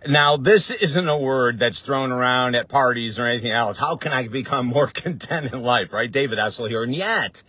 Now, this isn't a word that's thrown around at parties or anything else. How can I become more content in life, right? David Essel here. And yet,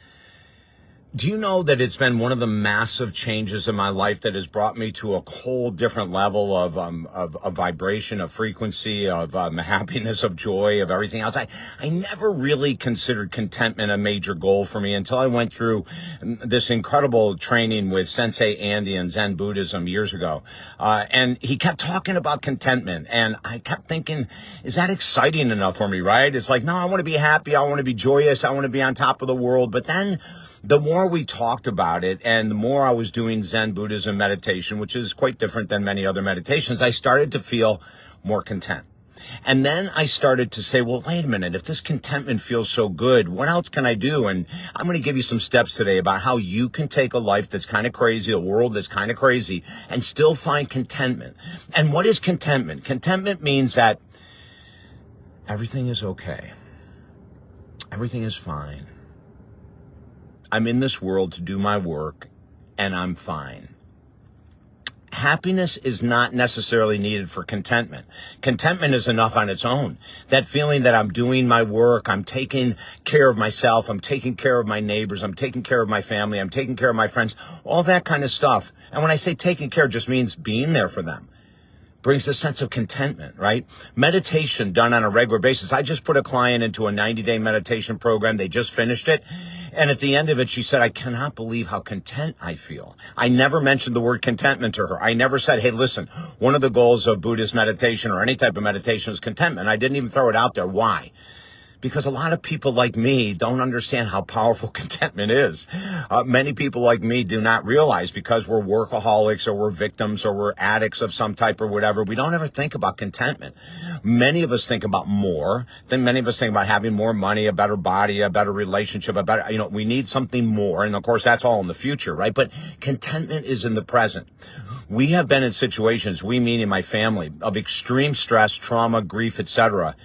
do you know that it's been one of the massive changes in my life that has brought me to a whole different level of vibration, of frequency, of happiness, of joy, of everything else? I never really considered contentment a major goal for me until I went through this incredible training with Sensei Andy in Zen Buddhism years ago. And he kept talking about contentment. And I kept thinking, is that exciting enough for me, right? It's like, no, I want to be happy. I want to be joyous. I want to be on top of the world. But then the more we talked about it and the more I was doing Zen Buddhism meditation, which is quite different than many other meditations, I started to feel more content. And then I started to say, well, wait a minute, if this contentment feels so good, what else can I do? And I'm going to give you some steps today about how you can take a life that's kind of crazy, a world that's kind of crazy, and still find contentment. And what is contentment? Contentment means that everything is okay. Everything is fine. I'm in this world to do my work, and I'm fine. Happiness is not necessarily needed for contentment. Contentment is enough on its own. That feeling that I'm doing my work, I'm taking care of myself, I'm taking care of my neighbors, I'm taking care of my family, I'm taking care of my friends, all that kind of stuff. And when I say taking care, it just means being there for them. Brings a sense of contentment, right? Meditation done on a regular basis. I just put a client into a 90-day meditation program. They just finished it. And at the end of it, she said, I cannot believe how content I feel. I never mentioned the word contentment to her. I never said, hey, listen, one of the goals of Buddhist meditation or any type of meditation is contentment. I didn't even throw it out there. Why? Because a lot of people like me don't understand how powerful contentment is. Many people like me do not realize because we're workaholics or we're victims or we're addicts of some type or whatever. We don't ever think about contentment. Many of us think about more. Then many of us think about having more money, a better body, a better relationship, a better, we need something more. And of course, that's all in the future, right? But contentment is in the present. We have been in situations, we meaning my family, of extreme stress, trauma, grief, etc.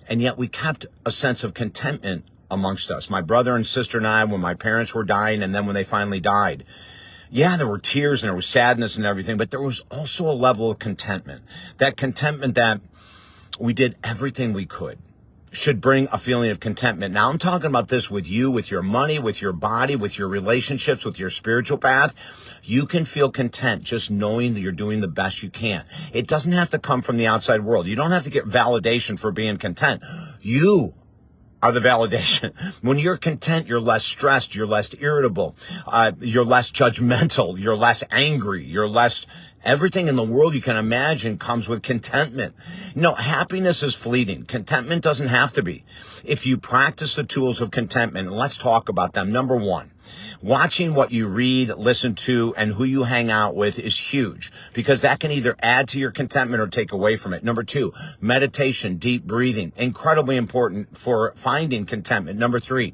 And yet we kept a sense of contentment amongst us. My brother and sister and I, when my parents were dying and then when they finally died. Yeah, there were tears and there was sadness and everything, but there was also a level of contentment. That contentment that we did everything we could should bring a feeling of contentment. Now I'm talking about this with you, with your money, with your body, with your relationships, with your spiritual path. You can feel content just knowing that you're doing the best you can. It doesn't have to come from the outside world. You don't have to get validation for being content. You are the validation. When you're content, you're less stressed, you're less irritable, you're less judgmental, you're less angry, you're less... Everything in the world you can imagine comes with contentment. No, happiness is fleeting. Contentment doesn't have to be. If you practice the tools of contentment, and let's talk about them. Number one, watching what you read, listen to, and who you hang out with is huge because that can either add to your contentment or take away from it. Number two, meditation, deep breathing, incredibly important for finding contentment. Number three,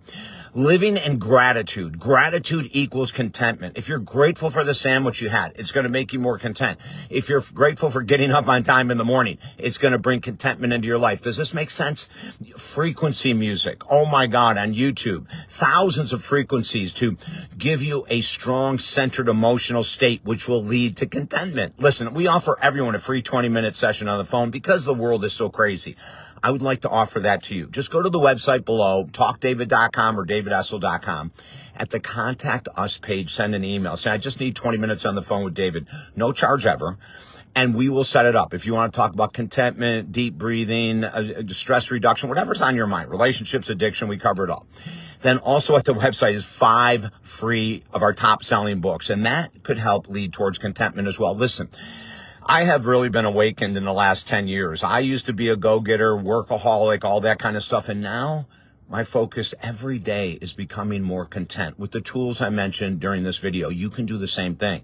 living in gratitude. Gratitude equals contentment. If you're grateful for the sandwich you had, it's going to make you more content. If you're grateful for getting up on time in the morning, it's going to bring contentment into your life. Does this make sense? Frequency music. Oh my God, on YouTube, thousands of frequencies to give you a strong, centered emotional state, which will lead to contentment. Listen, we offer everyone a free 20-minute session on the phone because the world is so crazy. I would like to offer that to you. Just go to the website below, talkdavid.com or davidessel.com. At the Contact Us page, send an email. Say, I just need 20 minutes on the phone with David. No charge ever. And we will set it up. If you want to talk about contentment, deep breathing, stress reduction, whatever's on your mind, relationships, addiction, we cover it all. Then also at the website is 5 free of our top selling books. And that could help lead towards contentment as well. Listen, I have really been awakened in the last 10 years. I used to be a go-getter, workaholic, all that kind of stuff. And now my focus every day is becoming more content. With the tools I mentioned during this video, you can do the same thing.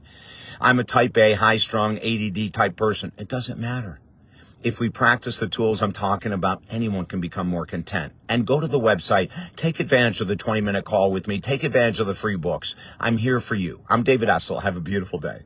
I'm a type A, high-strung, ADD type person. It doesn't matter. If we practice the tools I'm talking about, anyone can become more content. And go to the website, take advantage of the 20-minute call with me, take advantage of the free books. I'm here for you. I'm David Essel. Have a beautiful day.